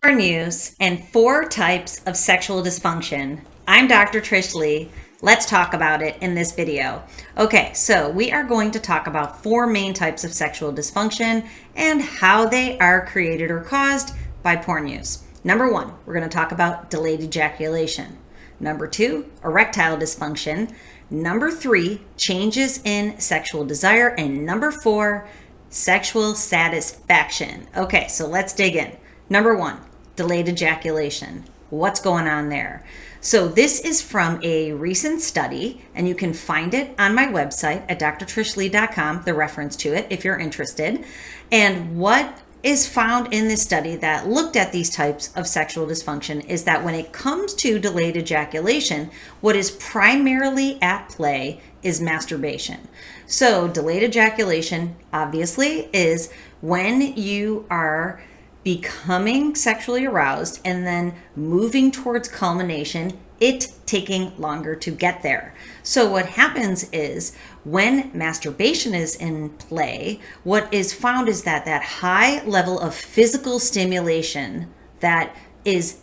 Porn use and 4 types of sexual dysfunction. I'm Dr. Trish Leigh. Let's talk about it in this video. Okay, so we are going to talk about 4 main types of sexual dysfunction and how they are created or caused by porn use. Number 1, we're going to talk about delayed ejaculation. Number 2, erectile dysfunction. Number 3, changes in sexual desire. And number 4, sexual satisfaction. Okay, so let's dig in. Number 1, delayed ejaculation. What's going on there? So this is from a recent study, and you can find it on my website at drtrishleigh.com, the reference to it if you're interested. And what is found in this study that looked at these types of sexual dysfunction is that when it comes to delayed ejaculation, what is primarily at play is masturbation. So delayed ejaculation, obviously, is when you are becoming sexually aroused and then moving towards culmination, it taking longer to get there. So what happens is when masturbation is in play, what is found is that high level of physical stimulation that is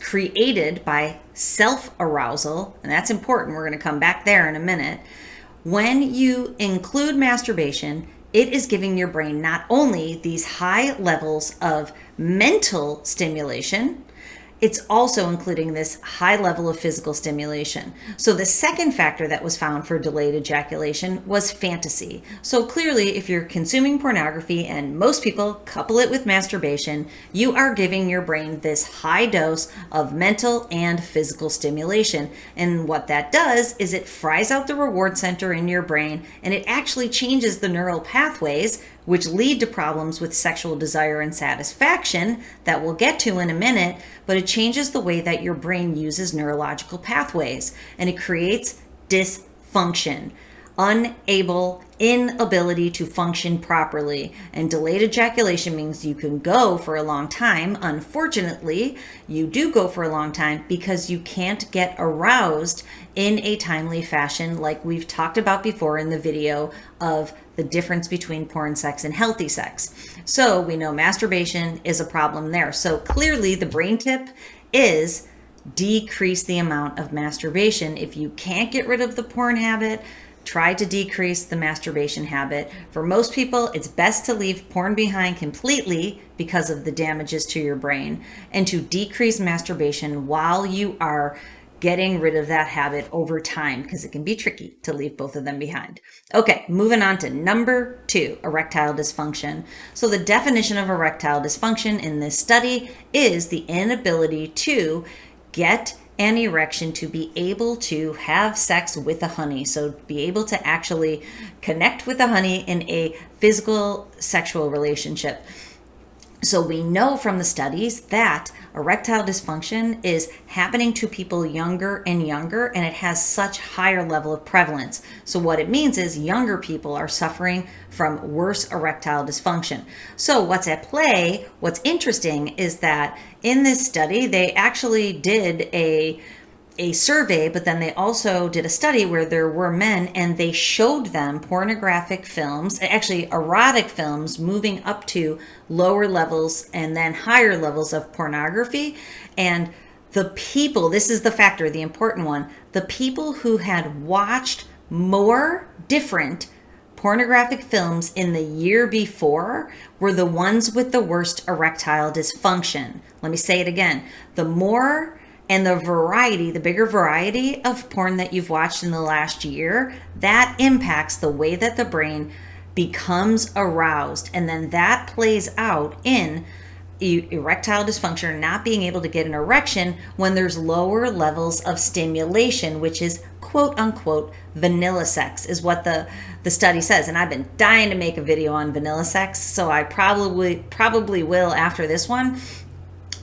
created by self-arousal, and that's important, we're going to come back there in a minute. When you include masturbation, it is giving your brain not only these high levels of mental stimulation, it's also including this high level of physical stimulation. So the second factor that was found for delayed ejaculation was fantasy. So clearly, if you're consuming pornography, and most people couple it with masturbation, you are giving your brain this high dose of mental and physical stimulation. And what that does is it fries out the reward center in your brain, and it actually changes the neural pathways which lead to problems with sexual desire and satisfaction that we'll get to in a minute, but it changes the way that your brain uses neurological pathways, and it creates dysfunction, inability to function properly. And delayed ejaculation means you can go for a long time. Unfortunately, you do go for a long time because you can't get aroused in a timely fashion, like we've talked about before in the video of the difference between porn sex and healthy sex. So we know masturbation is a problem there. So clearly the brain tip is decrease the amount of masturbation. If you can't get rid of the porn habit, try to decrease the masturbation habit. For most people, it's best to leave porn behind completely because of the damages to your brain, and to decrease masturbation while you are getting rid of that habit over time, because it can be tricky to leave both of them behind. Okay, moving on to number 2, erectile dysfunction. So the definition of erectile dysfunction in this study is the inability to get an erection to be able to have sex with a honey. So be able to actually connect with a honey in a physical sexual relationship. So we know from the studies that erectile dysfunction is happening to people younger and younger, and it has such higher level of prevalence. So what it means is younger people are suffering from worse erectile dysfunction. So what's at play, what's interesting is that in this study, they actually did a survey, but then they also did a study where there were men, and they showed them pornographic films, actually erotic films, moving up to lower levels and then higher levels of pornography. And the people, this is the factor, the important one, the people who had watched more different pornographic films in the year before were the ones with the worst erectile dysfunction. Let me say it again. The more and the variety, the bigger variety of porn that you've watched in the last year, that impacts the way that the brain becomes aroused. And then that plays out in erectile dysfunction, not being able to get an erection when there's lower levels of stimulation, which is quote unquote vanilla sex, is what the study says. And I've been dying to make a video on vanilla sex, so I probably will after this one,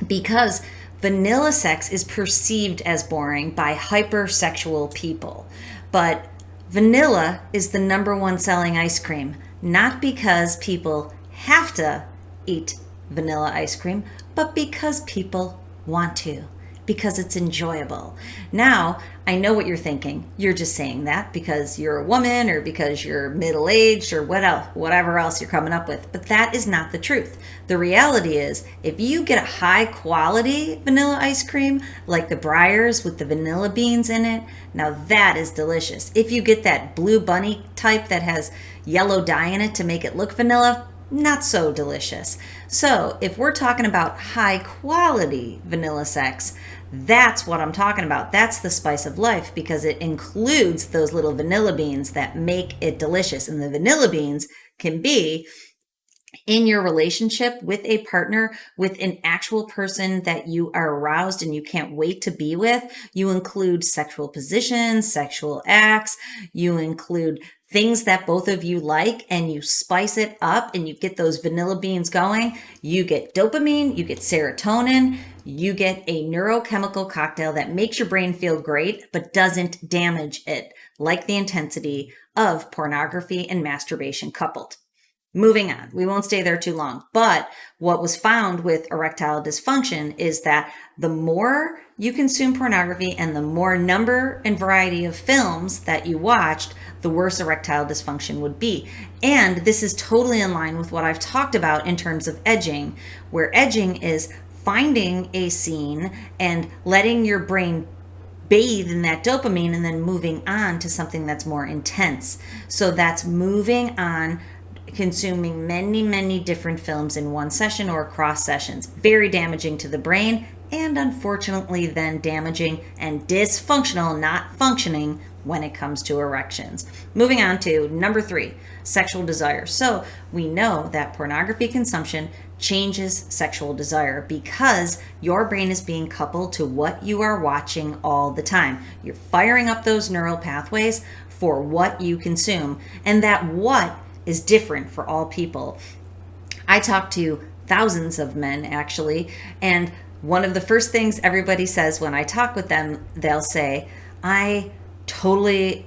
because vanilla sex is perceived as boring by hypersexual people. But vanilla is the #1 selling ice cream, not because people have to eat vanilla ice cream, but because people want to. because it's enjoyable. Now, I know what you're thinking. You're just saying that because you're a woman or because you're middle-aged or whatever else you're coming up with. But that is not the truth. The reality is, if you get a high-quality vanilla ice cream, like the Breyers with the vanilla beans in it, now that is delicious. If you get that Blue Bunny type that has yellow dye in it to make it look vanilla, not so delicious. So if we're talking about high quality vanilla sex, that's what I'm talking about. That's the spice of life, because it includes those little vanilla beans that make it delicious. And the vanilla beans can be in your relationship with a partner, with an actual person that you are aroused and you can't wait to be with. You include sexual positions, sexual acts, you include things that both of you like, and you spice it up and you get those vanilla beans going. You get dopamine, you get serotonin, you get a neurochemical cocktail that makes your brain feel great, but doesn't damage it, like the intensity of pornography and masturbation coupled. Moving on, we won't stay there too long, but what was found with erectile dysfunction is that the more you consume pornography and the more number and variety of films that you watched, the worse erectile dysfunction would be. And this is totally in line with what I've talked about in terms of edging, where edging is finding a scene and letting your brain bathe in that dopamine and then moving on to something that's more intense. So that's moving on, consuming many, many different films in one session or across sessions. Very damaging to the brain, and unfortunately then damaging and dysfunctional, not functioning, when it comes to erections. Moving on to number 3, sexual desire. So we know that pornography consumption changes sexual desire because your brain is being coupled to what you are watching all the time. You're firing up those neural pathways for what you consume, and that what is different for all people. I talk to thousands of men actually, and one of the first things everybody says when I talk with them, they'll say, I totally,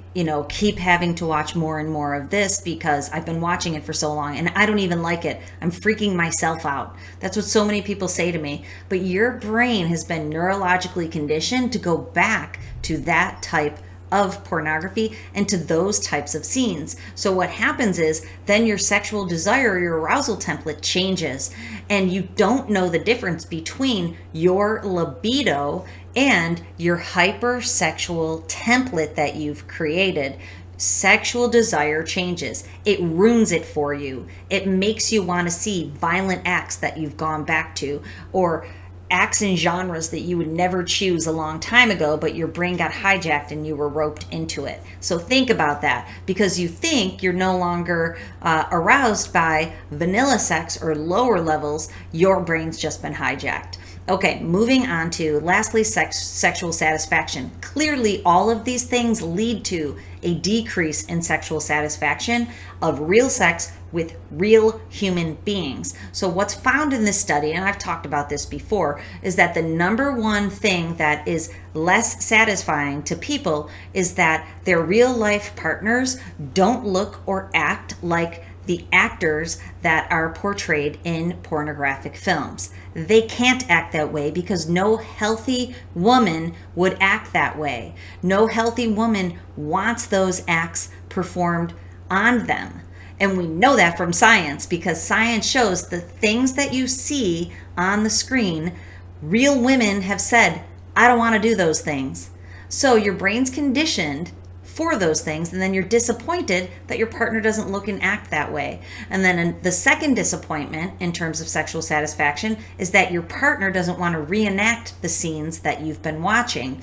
keep having to watch more and more of this because I've been watching it for so long and I don't even like it. I'm freaking myself out. That's what so many people say to me. But your brain has been neurologically conditioned to go back to that type of pornography and to those types of scenes. So what happens is then your sexual desire, your arousal template changes, and you don't know the difference between your libido and your hypersexual template that you've created. Sexual desire changes. It ruins it for you. It makes you want to see violent acts that you've gone back to, or acts and genres that you would never choose a long time ago, but your brain got hijacked and you were roped into it. So think about that, because you think you're no longer aroused by vanilla sex or lower levels. Your brain's just been hijacked. Okay, moving on to lastly, sexual satisfaction. Clearly, all of these things lead to a decrease in sexual satisfaction of real sex with real human beings. So what's found in this study, and I've talked about this before, is that the number one thing that is less satisfying to people is that their real life partners don't look or act like the actors that are portrayed in pornographic films. They can't act that way because no healthy woman would act that way. No healthy woman wants those acts performed on them. And we know that from science, because science shows the things that you see on the screen, real women have said, I don't want to do those things. So your brain's conditioned for those things, and then you're disappointed that your partner doesn't look and act that way. And then the second disappointment in terms of sexual satisfaction is that your partner doesn't want to reenact the scenes that you've been watching.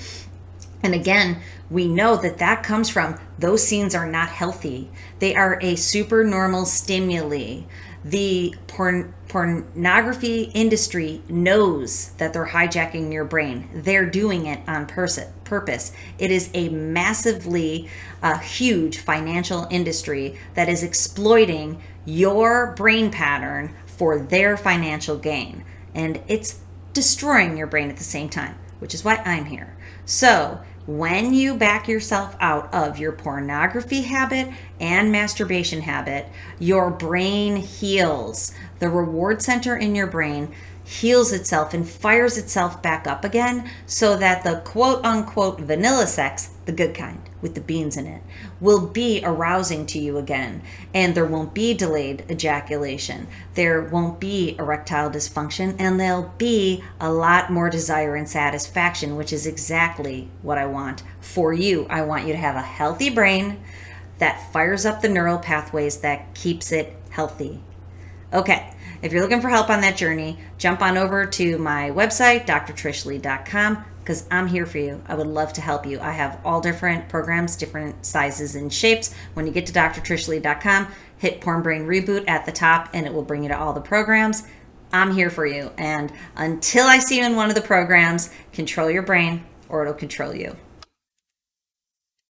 And again, we know that that comes from those scenes are not healthy. They are a supernormal stimuli. The pornography industry knows that they're hijacking your brain. They're doing it on purpose. It is a massively huge financial industry that is exploiting your brain pattern for their financial gain. And it's destroying your brain at the same time, which is why I'm here. So when you back yourself out of your pornography habit and masturbation habit, your brain heals. The reward center in your brain heals itself and fires itself back up again, so that the quote unquote vanilla sex, the good kind with the beans in it, will be arousing to you again. And there won't be delayed ejaculation. There won't be erectile dysfunction, and there'll be a lot more desire and satisfaction, which is exactly what I want for you. I want you to have a healthy brain that fires up the neural pathways that keeps it healthy. Okay, if you're looking for help on that journey, jump on over to my website, drtrishleigh.com, because I'm here for you. I would love to help you. I have all different programs, different sizes and shapes. When you get to drtrishleigh.com, hit Porn Brain Reboot at the top, and it will bring you to all the programs. I'm here for you. And until I see you in one of the programs, control your brain, or it'll control you.